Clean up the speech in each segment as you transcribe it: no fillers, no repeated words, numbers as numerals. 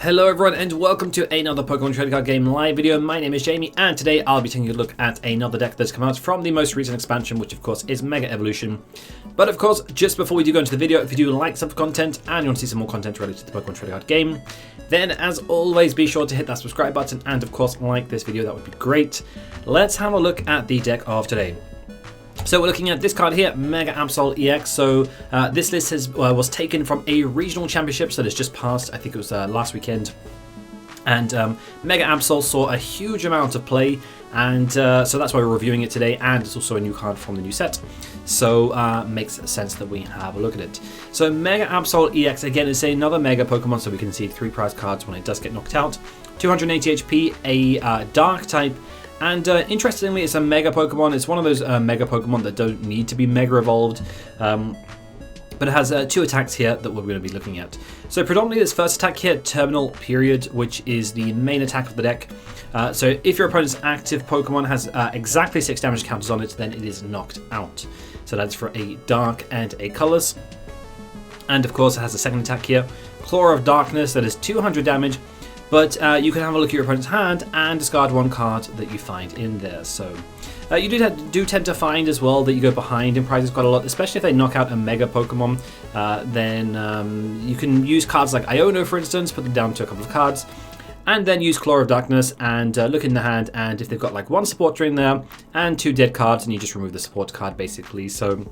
Hello everyone and welcome to another Pokemon Trading Card Game live video. My name is Jamie and today I'll be taking a look at another deck that's come out from the most recent expansion, which of course is Mega Evolution. But of course, just before we do go into the video, if you do like some content and you want to see some more content related to the Pokemon Trading Card Game, then as always be sure to hit that subscribe button and of course like this video, that would be great. Let's have a look at the deck of today. So we're looking at this card here, Mega Absol EX. So this list was taken from a regional championship that has just passed. I think it was last weekend. And Mega Absol saw a huge amount of play. And so that's why we're reviewing it today. And it's also a new card from the new set. So makes sense that we have a look at it. So Mega Absol EX, again, is another Mega Pokemon. So we can see 3 prize cards when it does get knocked out. 280 HP, a Dark type. And interestingly, it's a Mega Pokemon. It's one of those Mega Pokemon that don't need to be Mega Evolved. But it has 2 attacks here that we're going to be looking at. So predominantly this first attack here, Terminal Period, which is the main attack of the deck. So if your opponent's active Pokemon has exactly 6 damage counters on it, then it is knocked out. So that's for a Dark and a Colors. And of course it has a second attack here, Claw of Darkness, that is 200 damage. But you can have a look at your opponent's hand and discard 1 card that you find in there. So you do tend to find as well that you go behind in prizes quite a lot, especially if they knock out a Mega Pokemon. Then you can use cards like Iono, for instance, put them down to a couple of cards, and then use Claw of Darkness and look in the hand, and if they've got like 1 supporter in there and 2 dead cards, and you just remove the support card basically. So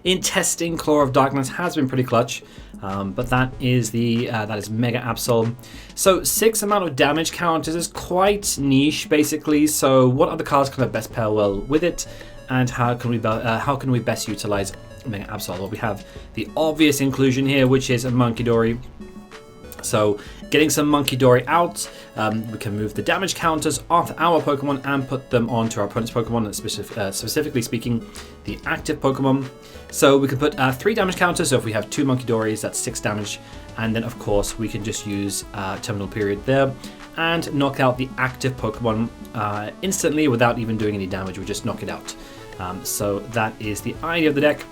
in testing, Claw of Darkness has been pretty clutch, but that is Mega Absol. So 6 amount of damage counters is quite niche basically. So what other cards can best pair well with it, and how can we best utilize Mega Absol? Well, we have the obvious inclusion here, which is a Munkidori. So getting some Munkidori out, we can move the damage counters off our Pokemon and put them onto our opponent's Pokemon, and specifically speaking, the active Pokemon. So we can put 3 damage counters, so if we have 2 Munkidoris, that's 6 damage. And then of course we can just use Terminal Period there and knock out the active Pokemon instantly without even doing any damage, we just knock it out. So that is the idea of the deck.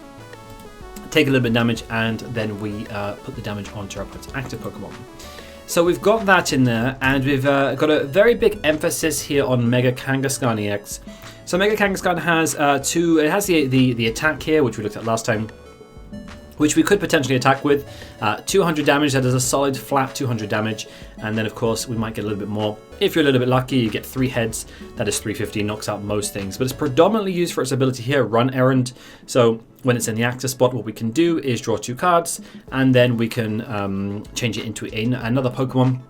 Take a little bit of damage, and then we put the damage onto our opponent's active Pokemon. So we've got that in there, and we've got a very big emphasis here on Mega Kangaskhan EX. So Mega Kangaskhan has it has the attack here, which we looked at last time, which we could potentially attack with. 200 damage, that is a solid flat 200 damage, and then of course we might get a little bit more. If you're a little bit lucky, you get 3 heads, that is 350, knocks out most things, but it's predominantly used for its ability here, Run Errand. So when it's in the active spot, what we can do is draw 2 cards, and then we can change it into another Pokemon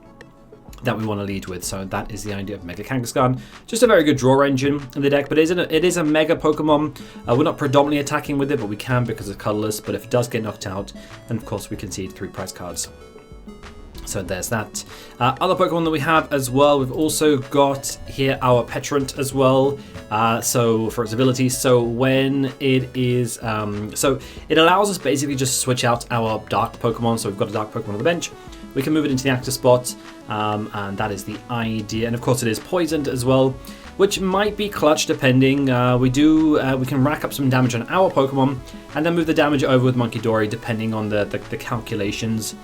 that we want to lead with. So that is the idea of Mega Kangaskhan. Just a very good draw engine in the deck, but it is a Mega Pokemon. We're not predominantly attacking with it, but we can because it's colorless. But if it does get knocked out, then of course we concede 3 prize cards. So there's that. Other Pokemon that we have as well, we've also got here our Pecharunt as well. So for its abilities, so when it is, so it allows us basically just switch out our Dark Pokemon. So we've got a Dark Pokemon on the bench. We can move it into the active spot, and that is the idea. And of course it is poisoned as well, which might be clutch depending. We can rack up some damage on our Pokemon and then move the damage over with Munkidori depending on the calculations.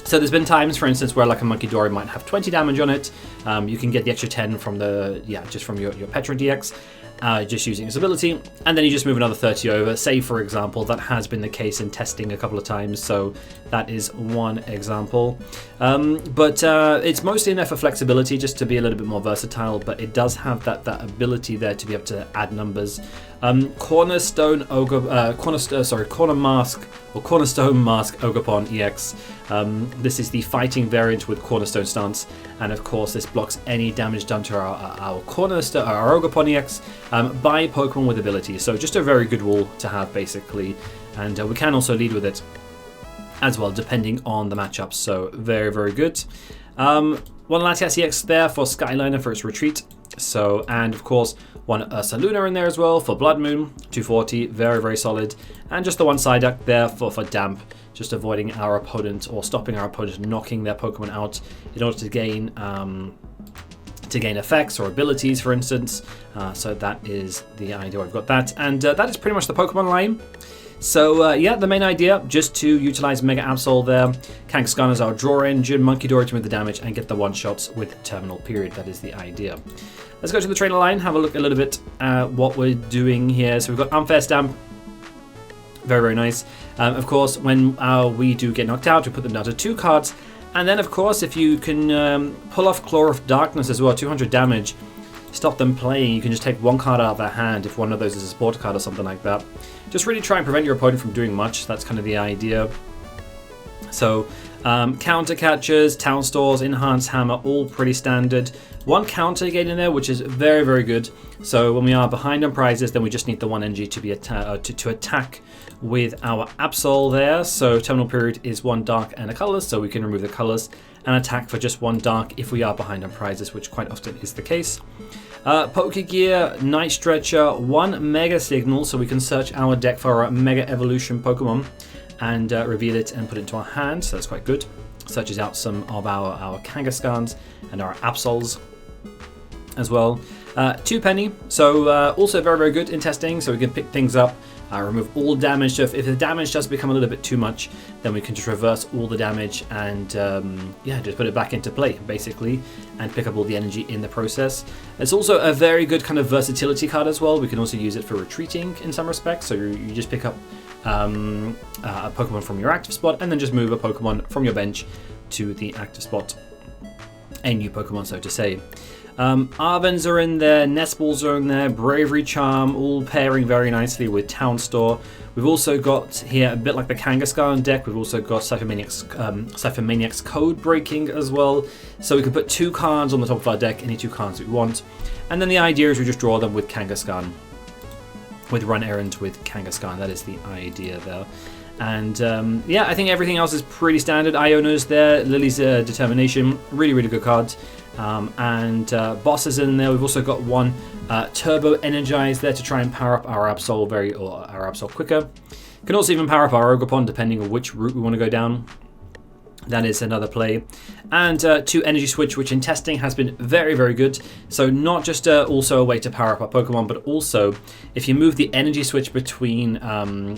So there's been times, for instance, where like a Munkidori might have 20 damage on it. You can get the extra 10 from just from your Pecharunt EX. Just using its ability, and then you just move another 30 over. Say, for example, that has been the case in testing a couple of times, so that is one example. But it's mostly in there for flexibility, just to be a little bit more versatile, but it does have that ability there to be able to add numbers. Cornerstone Mask Ogerpon EX. This is the fighting variant with Cornerstone stance, and of course this blocks any damage done to our Ogerpon EX by Pokemon with abilities. So just a very good rule to have basically, and we can also lead with it as well depending on the matchups. So very, very good. One Latias EX there for Skyliner for its retreat. So, and of course one Ursaluna in there as well for Bloodmoon, 240, very, very solid. And just the one Psyduck there for Damp, just avoiding our opponent or stopping our opponent knocking their Pokemon out in order to gain effects or abilities, for instance. So that is the idea. I've got that, and that is pretty much the Pokemon line. So yeah, the main idea, just to utilize Mega Absol there. Kangaskhan as our draw engine, Munkidori to move the damage and get the one-shots with terminal period. That is the idea. Let's go to the trainer line, have a look a little bit at what we're doing here. So we've got Unfair Stamp. Very, very nice. Of course, when we do get knocked out, we put them down to 2 cards. And then, of course, if you can pull off Claw of Darkness as well, 200 damage, stop them playing, you can just take 1 card out of their hand if one of those is a support card or something like that. Just really try and prevent your opponent from doing much. That's kind of the idea. So, counter catchers, Town Stores, Enhanced Hammer, all pretty standard. 1 Counter Gain in there, which is very, very good. So when we are behind on prizes, then we just need the 1 energy to be to attack with our Absol there. So terminal period is 1 dark and a colorless, so we can remove the colors and attack for just 1 dark if we are behind on prizes, which quite often is the case. Pokégear, Night Stretcher, 1 Mega Signal, so we can search our deck for our Mega Evolution Pokemon and reveal it and put it into our hand, so that's quite good. Searches out some of our Kangaskhan's and our Absols as well. 2 Penny, so also very, very good in testing, so we can pick things up, remove all damage. So if the damage does become a little bit too much, then we can just reverse all the damage and yeah, just put it back into play basically and pick up all the energy in the process. It's also a very good kind of versatility card as well. We can also use it for retreating in some respects, so you just pick up a Pokemon from your active spot and then just move a Pokemon from your bench to the active spot. A new Pokemon, so to say. Arvens are in there, Nest Balls are in there, Bravery Charm, all pairing very nicely with Town Store. We've also got here, a bit like the Kangaskhan deck, we've also got Ciphermaniac's Codebreaking as well. So we can put 2 cards on the top of our deck, any 2 cards we want. And then the idea is we just draw them with Kangaskhan. With Run Errand with Kangaskhan, that is the idea there. And yeah, I think everything else is pretty standard. Iono's there, Lillie's Determination, really, really good cards. And bosses in there. We've also got 1 Turbo Energize there to try and power up our Absol our Absol quicker. Can also even power up our Ogerpon depending on which route we want to go down. That is another play. And 2 Energy Switch, which in testing has been very, very good. So not just also a way to power up our Pokemon, but also if you move the Energy Switch between...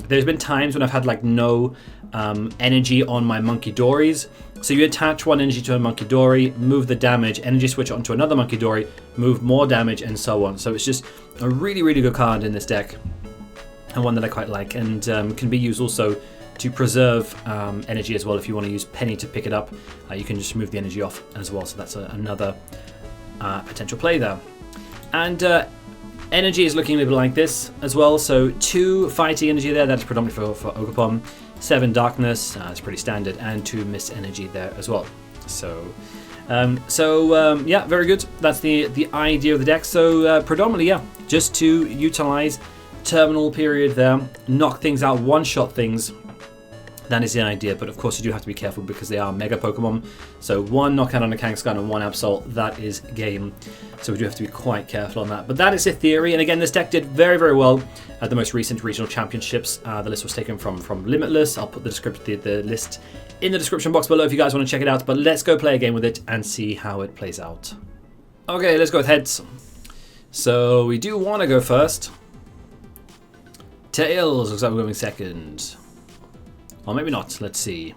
there's been times when I've had like no energy on my Munkidoris. So you attach 1 energy to a Munkidori, move the damage, Energy Switch onto another Munkidori, move more damage, and so on. So it's just a really, really good card in this deck. And one that I quite like, and can be used also to preserve energy as well. If you want to use Penny to pick it up, you can just move the energy off as well. So that's another potential play there. And energy is looking a little bit like this as well. So 2 fighting energy there, that's predominantly for Ogerpon. 7 darkness, it's pretty standard, and 2 mist energy there as well. So yeah, very good. That's the idea of the deck. So predominantly, yeah, just to utilize terminal period there, knock things out, one-shot things. That is the idea, but of course you do have to be careful because they are Mega Pokemon. So 1 knockout on a Kangaskhan and 1 Absol, that is game. So we do have to be quite careful on that. But that is the theory, and again, this deck did very, very well at the most recent regional championships. The list was taken from Limitless. I'll put the list in the description box below if you guys want to check it out. But let's go play a game with it and see how it plays out. Okay, let's go with heads. So we do want to go first. Tails, looks like we're going second. Or maybe not, let's see.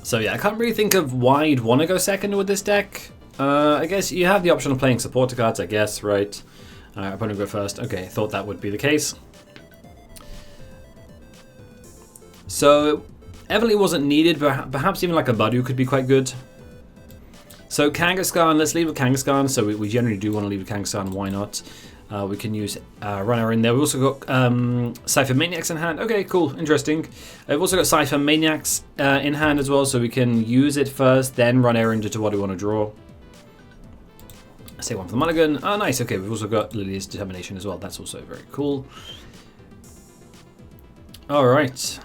So yeah, I can't really think of why you'd want to go second with this deck. I guess you have the option of playing supporter cards, I guess, right? I'm going to go first. Okay, thought that would be the case. So, Evely wasn't needed, but perhaps even like a Badu could be quite good. So Kangaskhan, let's leave with Kangaskhan. So we generally do want to leave with Kangaskhan, why not? We can use Runner in there. We've also got Ciphermaniacs in hand. Okay, cool, interesting. We've also got Ciphermaniacs in hand as well, so we can use it first, then run errand into what we want to draw. Say 1 for the mulligan. Oh, nice. Okay, we've also got Lillie's Determination as well. That's also very cool. All right.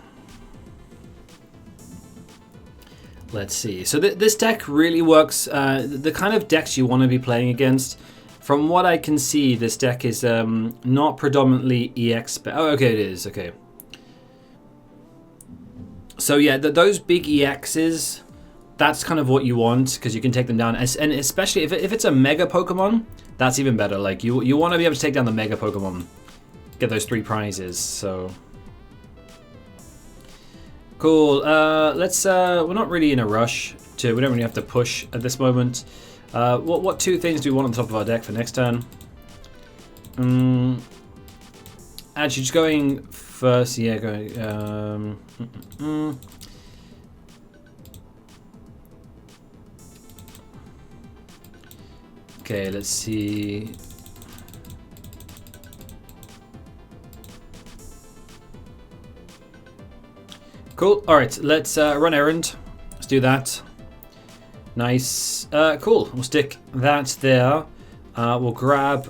Let's see. So this deck really works. The kind of decks you want to be playing against. From what I can see, this deck is not predominantly EX. Oh, okay, it is. Okay. So yeah, those big EXs, that's kind of what you want because you can take them down. And especially if it's a Mega Pokemon, that's even better. Like, you want to be able to take down the Mega Pokemon. Get those 3 prizes, so... Cool, let's, we're not really in a rush we don't really have to push at this moment. What 2 things do we want on the top of our deck for next turn? Actually, just going first, yeah, going, okay, let's see. Cool, alright, let's run errand. Let's do that. Nice. Cool, we'll stick that there. We'll grab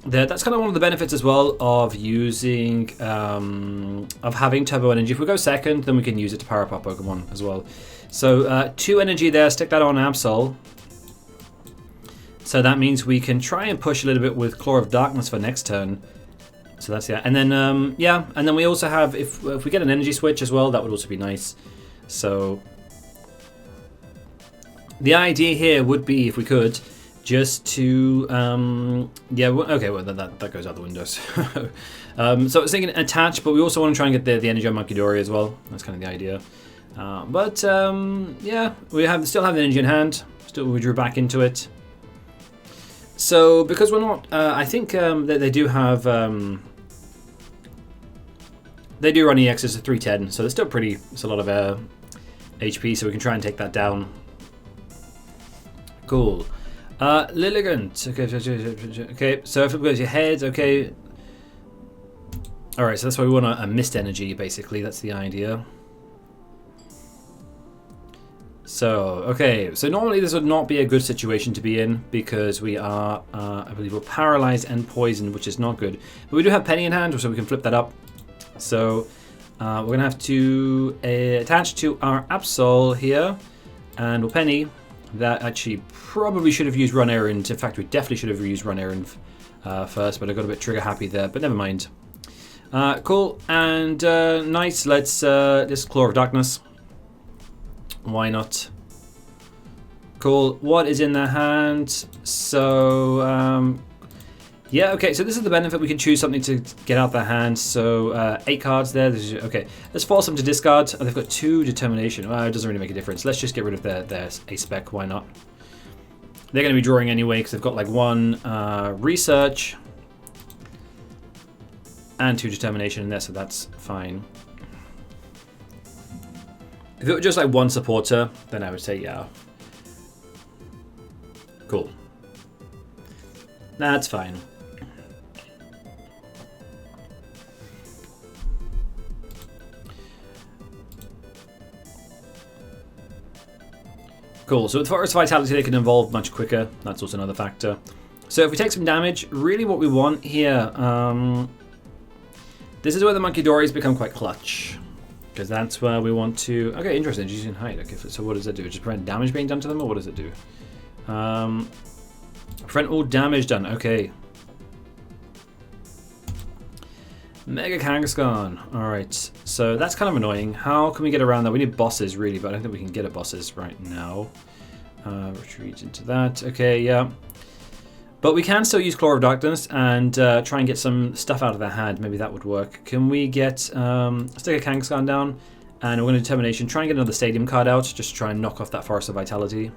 there. That's kind of one of the benefits as well of using, of having Turbo Energy. If we go second, then we can use it to power up our Pokemon as well. So 2 energy there, stick that on Absol. So that means we can try and push a little bit with Claw of Darkness for next turn. So that's, yeah. And then, yeah, and then we also have, if we get an Energy Switch as well, that would also be nice. So the idea here would be, if we could, just to, yeah, okay, well, that goes out the window. So I was thinking attach, but we also want to try and get the energy on Munkidori as well. That's kind of the idea. But yeah, we still have the energy in hand. Still, we drew back into it. So because we're not, I think they do have, they do run EXs at 310, so they're still pretty. It's a lot of HP, so we can try and take that down. Cool. Lilligant. Okay, so if it goes your head, okay. Alright, so that's why we want a mist energy, basically. That's the idea. So, okay. So normally this would not be a good situation to be in because we are, I believe we're paralyzed and poisoned, which is not good. But we do have Penny in hand, so we can flip that up. So we're going to have to attach to our Absol here. And we'll Penny. That actually probably should have used Run Errand. In fact, we definitely should have used Run Errand first, but I got a bit trigger happy there, but never mind. Cool, and nice, let's Claw of Darkness. Why not? Cool, what is in their hand? So, yeah, okay, so this is the benefit. We can choose something to get out their hand. So 8 cards there. Okay, let's force them to discard. Oh, they've got 2 determination. Well, it doesn't really make a difference. Let's just get rid of their A-Spec. Why not? They're going to be drawing anyway because they've got like 1 research and 2 determination in there, so that's fine. If it were just like 1 supporter, then I would say yeah. Cool. That's fine. Cool, so with Forest Vitality they can evolve much quicker. That's also another factor. So if we take some damage, really what we want here, this is where the Munkidoris become quite clutch. Because that's where we want to... Okay, interesting, using height. Okay, so what does it do? Just prevent damage being done to them, or what does it do? Prevent all damage done, okay. Mega Kangaskhan. Alright, so that's kind of annoying. How can we get around that? We need bosses, really, but I don't think we can get a bosses right now. Retreat into that. Okay, yeah. But we can still use Claw of Darkness and try and get some stuff out of their hand. Maybe that would work. Can we get... let's take a Kangaskhan down, and we're going to Determination. Try and get another Stadium card out, just to try and knock off that Forest of Vitality.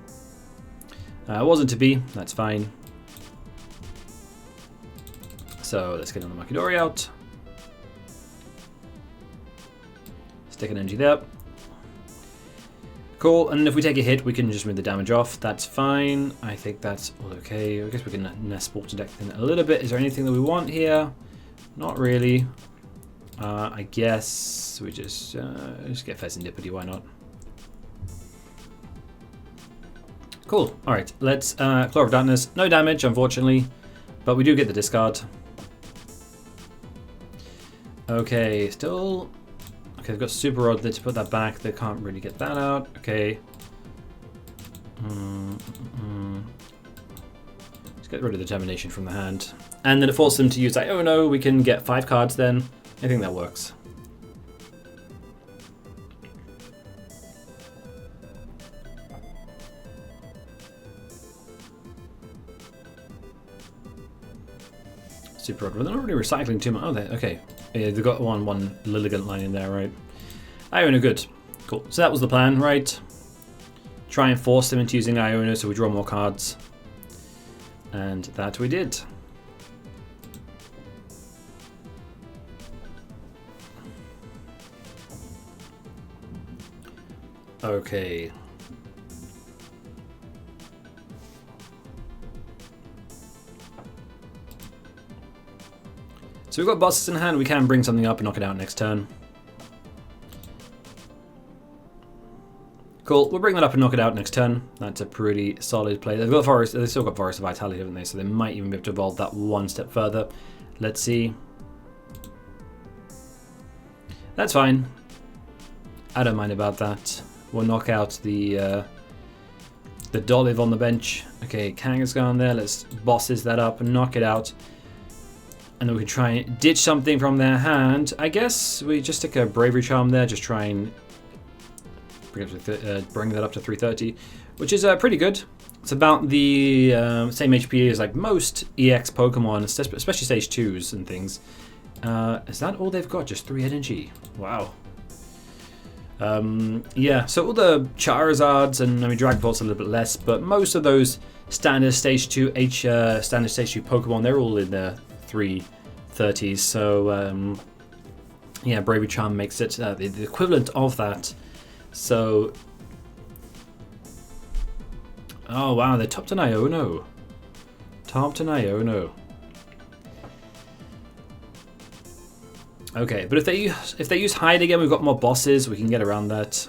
It wasn't to be. That's fine. So let's get another Munkidori out. Stick an energy there. Cool, and if we take a hit, we can just move the damage off. That's fine. I think that's all okay. I guess we can Nest Ball deck in a little bit. Is there anything that we want here? Not really. I guess we just get Fezandipiti, why not? Cool, alright, let's Claw of Darkness. No damage, unfortunately, but we do get the discard. Okay, still... Okay, they've got Super Rod there to put that back. They can't really get that out. Okay. Let's get rid of the Determination from the hand. And then it forces them to use like, oh no, we can get 5 cards then. I think that works. super odd. Well, they're not really recycling too much, are they? Okay. Yeah, they've got one Lilligant line in there, right? Iono, good. Cool. So that was the plan, right? Try and force them into using Iono so we draw more cards. And that we did. Okay. So we've got bosses in hand, we can bring something up and knock it out next turn. Cool, we'll bring that up and knock it out next turn. That's a pretty solid play. They've still got Forest of Vitality, haven't they? So they might even be able to evolve that one step further. Let's see. That's fine. I don't mind about that. We'll knock out the Dolive on the bench. Okay, Kangaskhan there. Let's bosses that up and knock it out. And then we can try and ditch something from their hand. I guess we just stick a Bravery Charm there. Just try and bring that up to 330, which is pretty good. It's about the same HP as like most EX Pokemon, especially stage 2s and things. Is that all they've got? Just 3 energy. Wow. Yeah, so all the Charizards and I mean Dragon Balls a little bit less, but most of those standard stage 2 standard stage 2 Pokemon, they're all in the 330s. So yeah, Bravery Charm makes it the equivalent of that. So oh wow, they're topped an Iono. Topped an Iono. Okay, but if they use hide again, we've got more bosses. We can get around that.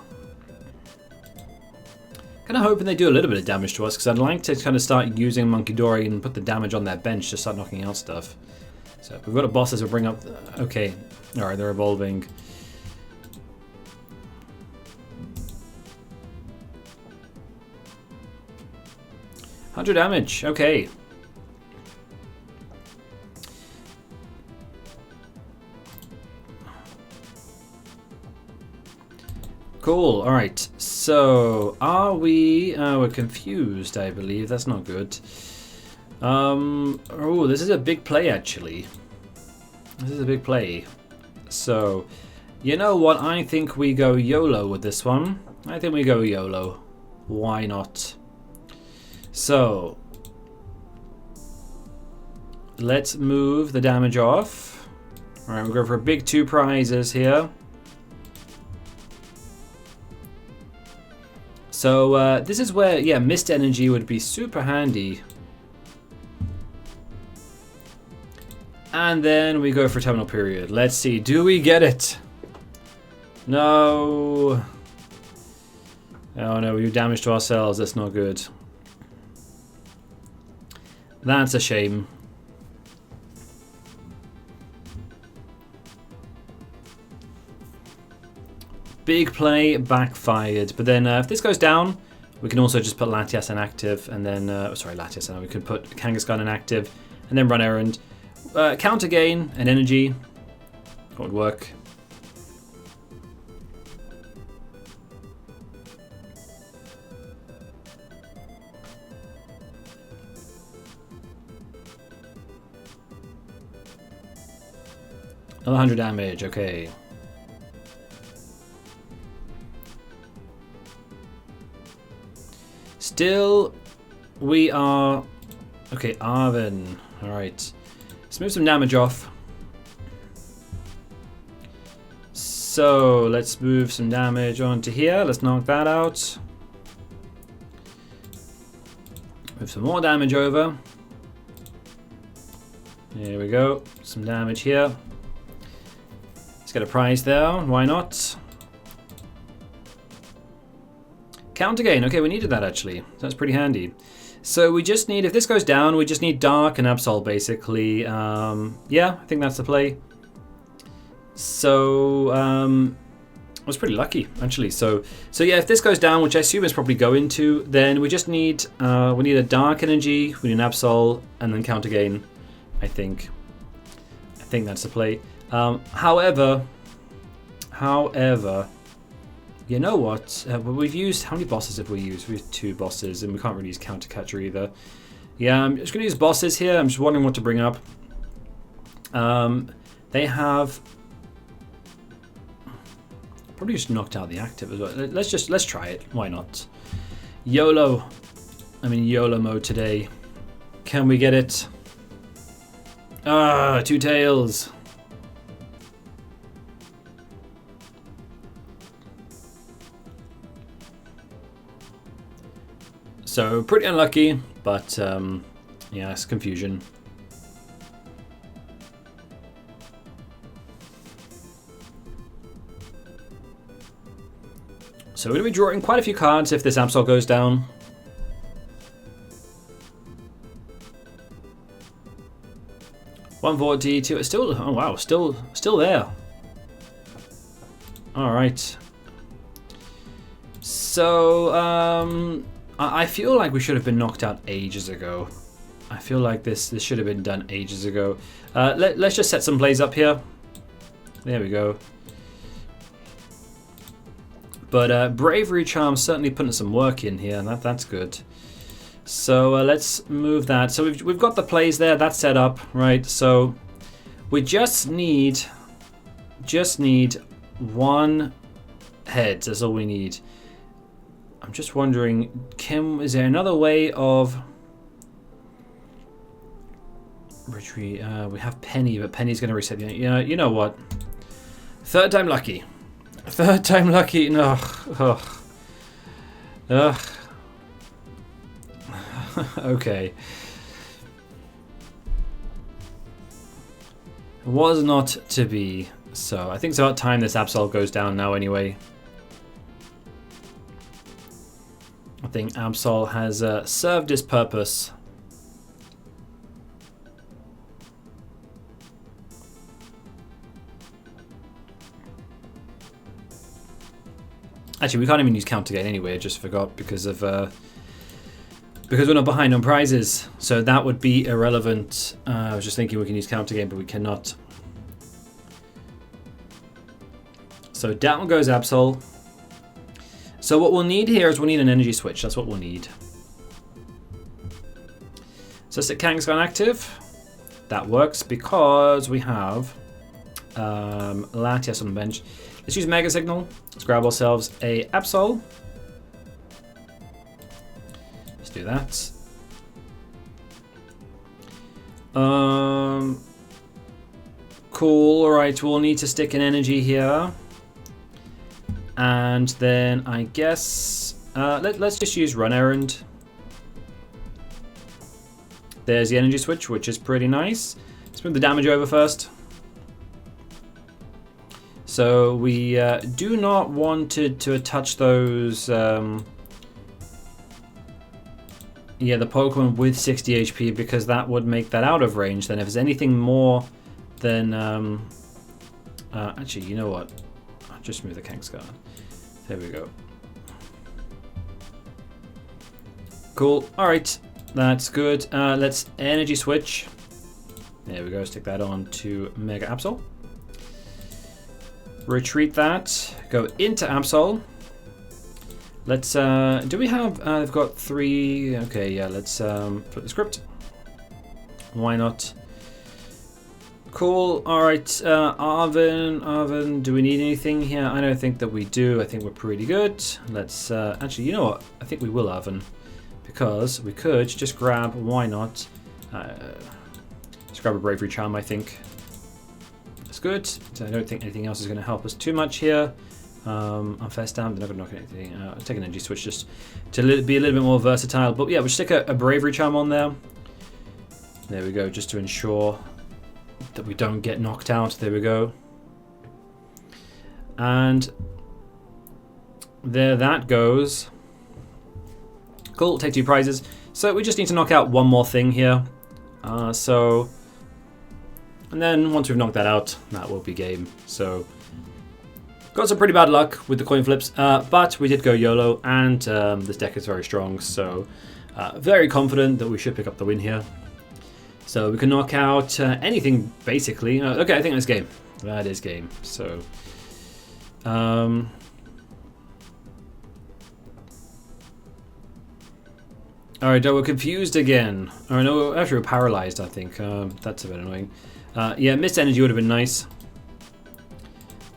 Kind of hoping they do a little bit of damage to us because I'd like to kind of start using Munkidori and put the damage on their bench to start knocking out stuff. So we've got a bosses. We'll bring up. Okay, all right, they're evolving. $100 damage. Okay. Cool, alright, so are we, we're confused, I believe, that's not good. Oh, this is a big play actually. This is a big play. So, you know what, I think we go YOLO with this one. I think we go YOLO. Why not? So, let's move the damage off. Alright, we'll go for a big 2 prizes here. So this is where, yeah, Mist Energy would be super handy. And then we go for Terminal Period. Let's see, do we get it? No. Oh no, we do damage to ourselves, that's not good. That's a shame. Big play, backfired. But then if this goes down, we can also just put Latias in active, and then, sorry, Latias, we could put Kangaskhan in active, and then run errand. Counter Gain and Energy. That would work. Another 100 damage, okay. Still, we are... Okay, Arven. Alright. Let's move some damage off. So, let's move some damage onto here. Let's knock that out. Move some more damage over. There we go. Some damage here. Let's get a prize there. Why not? Counter Gain. Okay, we needed that actually. That's pretty handy. So we just need, if this goes down, we just need Dark and Absol basically. Yeah, I think that's the play. So I was pretty lucky actually. So yeah, if this goes down, which I assume is probably going to, then we just need we need a Dark Energy, we need an Absol, and then Counter Gain. I think that's the play. However. You know what? We've used, how many bosses have we used? We've used 2 bosses, and we can't really use Counter Catcher either. Yeah, I'm just going to use bosses here. I'm just wondering what to bring up. They have probably just knocked out the active as well. Let's try it. Why not? YOLO. I'm in YOLO mode today. Can we get it? Ah, two tails. So pretty unlucky, but yeah, it's confusion. So we're going to be drawing quite a few cards if this Absol goes down. $140, it's still, oh wow, still there. All right. So I feel like we should have been knocked out ages ago. I feel like this should have been done ages ago. Let's just set some plays up here. There we go. But Bravery Charm certainly putting some work in here, and that's good. So let's move that. So we've got the plays there. That's set up, right? So we just need one head. That's all we need. I'm just wondering, is there another way of retreat? We have Penny, but Penny's going to reset the. You know what? Third time lucky. Third time lucky. No. Ugh. Ugh. Okay. It was not to be. So I think it's about time this Absol goes down now anyway. I think Absol has served his purpose. Actually, we can't even use Counter Gain anyway. I just forgot because we're not behind on prizes, so that would be irrelevant. I was just thinking we can use Counter Gain, but we cannot. So down goes Absol. So what we'll need here is we'll need an Energy Switch. That's what we'll need. So set Kangaskhan active. That works because we have Latias on the bench. Let's use Mega Signal. Let's grab ourselves a Absol. Let's do that. Cool. All right, we'll need to stick an energy here. And then I guess let's just use Run Errand. There's the Energy Switch, which is pretty nice. Let's move the damage over first. So we do not want to touch those. Yeah, the Pokemon with 60 HP, because that would make that out of range. Then if there's anything more than actually, you know what? I'll just move the Kangaskhan. There we go. Cool. All right, that's good. Let's Energy Switch. There we go. Stick that on to Mega Absol. Retreat that. Go into Absol. Let's. Do we have? They've got 3. Okay, yeah. Let's put the script. Why not? Cool. All right, Arven. Do we need anything here? I don't think that we do. I think we're pretty good. Let's. Actually, you know what? I think we will Arven, because we could just grab. Why not? Let's grab a Bravery Charm. I think. That's good. So I don't think anything else is going to help us too much here. Unfair Stamp, they're not going to knock anything. I'll take an Energy Switch just to be a little bit more versatile. But yeah, we'll stick a Bravery Charm on there. There we go, just to ensure that we don't get knocked out. There we go. And there that goes. Cool, take 2 prizes. So we just need to knock out one more thing here. And then once we've knocked that out, that will be game. So got some pretty bad luck with the coin flips, but we did go YOLO, and this deck is very strong, so very confident that we should pick up the win here. So we can knock out anything, basically. Okay, I think that's game. That is game. So, all right, we're confused again. Oh no, actually we're paralyzed, I think. That's a bit annoying. Yeah, Mist Energy would have been nice.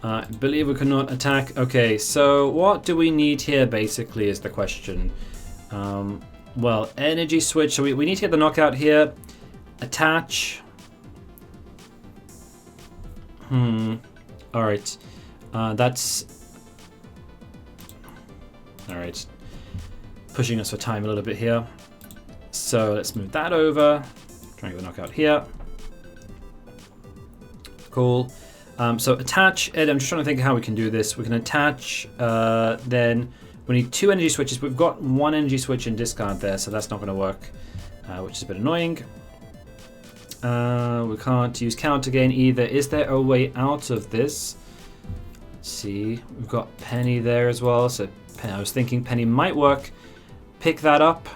I believe we cannot attack. Okay, so what do we need here basically is the question. Well, Energy Switch, so we need to get the knockout here. Attach. Alright. That's... Alright. Pushing us for time a little bit here. So let's move that over. Try and get the knockout here. Cool. So attach, and I'm just trying to think how we can do this. We can attach, then we need 2 energy switches. We've got 1 energy switch and discard there, so that's not going to work, which is a bit annoying. We can't use Counter Gain either. Is there a way out of this? Let's see. We've got Penny there as well, so I was thinking Penny might work. Pick that up.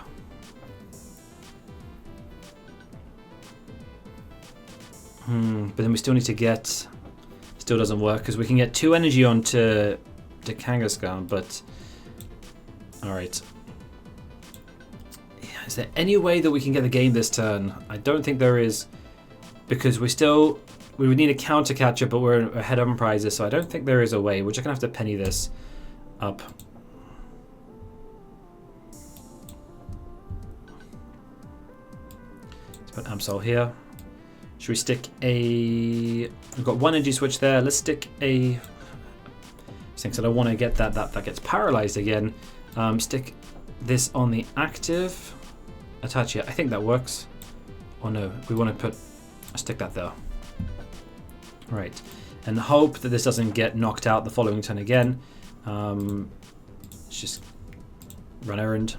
But then we still need to get... Still doesn't work, because we can get 2 energy onto Kangaskhan, but... Alright. Yeah, is there any way that we can get the game this turn? I don't think there is, because we would need a counter catcher, but we're ahead on prizes, so I don't think there is a way. We're just going to have to penny this up. Let's put Absol here. Should we stick a... We've got 1 energy switch there. Let's stick a... Since I don't want to get that gets paralyzed again. Stick this on the active. Attach it. I think that works. Oh no, we want to stick that there. Right. And hope that this doesn't get knocked out the following turn again. Let's just run errand.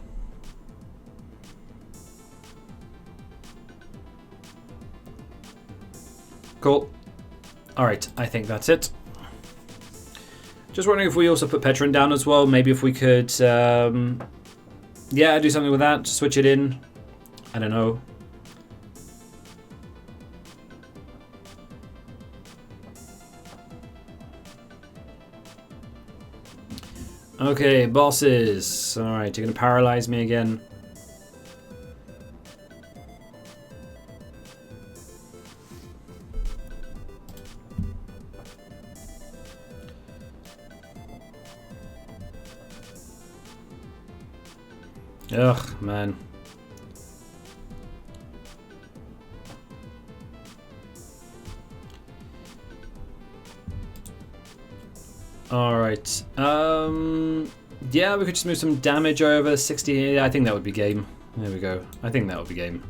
Cool. Alright, I think that's it. Just wondering if we also put Pecharunt down as well. Maybe if we could, yeah, do something with that. Switch it in. I don't know. Okay, bosses. Alright, you're going to paralyze me again. Ugh, man. Alright. Yeah, we could just move some damage over 60. Yeah, I think that would be game. There we go. I think that would be game.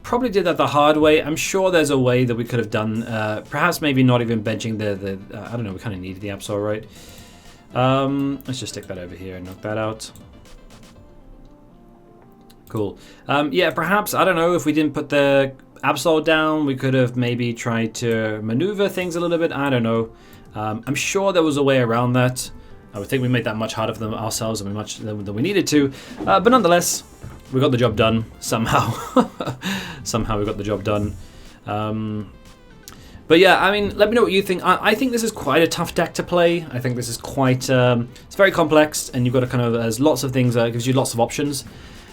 Probably did that the hard way. I'm sure there's a way that we could have done. Perhaps maybe not even benching the I don't know, we kind of needed the Absol, right? Let's just stick that over here and knock that out. Cool. Yeah, perhaps, I don't know, if we didn't put the Absol down, we could have maybe tried to maneuver things a little bit. I don't know. I'm sure there was a way around that. I would think we made that much harder for them ourselves than we needed to. But nonetheless, we got the job done somehow. Somehow we got the job done. But yeah, I mean, let me know what you think. I think this is quite a tough deck to play. I think this is quite... it's very complex, and you've got to kind of... There's lots of things, it gives you lots of options,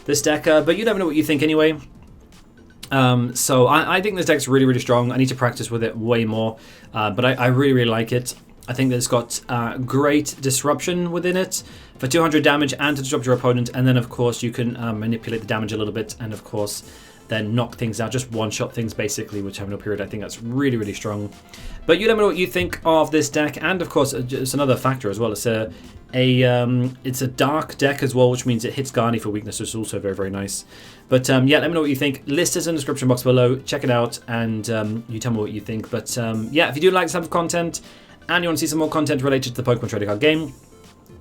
this deck. But you never know what you think anyway. So I think this deck's really, really strong. I need to practice with it way more. But I really, really like it. I think that it's got great disruption within it for 200 damage and to disrupt your opponent. And then, of course, you can manipulate the damage a little bit. And, of course, then knock things out. Just one-shot things, basically, which have no period. I think that's really, really strong. But you let me know what you think of this deck. And, of course, it's another factor as well. It's a dark deck as well, which means it hits Garni for weakness, which is also very, very nice. But yeah, let me know what you think. List is in the description box below. Check it out, and you tell me what you think. But yeah, if you do like this type of content, and you want to see some more content related to the Pokemon trading card game,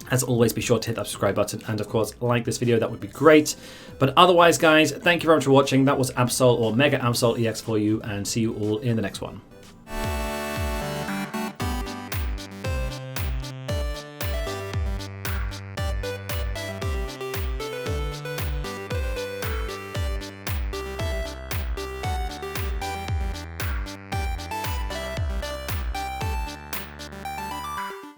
as always, be sure to hit that subscribe button, and of course, like this video. That would be great. But otherwise, guys, thank you very much for watching. That was Absol, or Mega Absol EX for you, and see you all in the next one.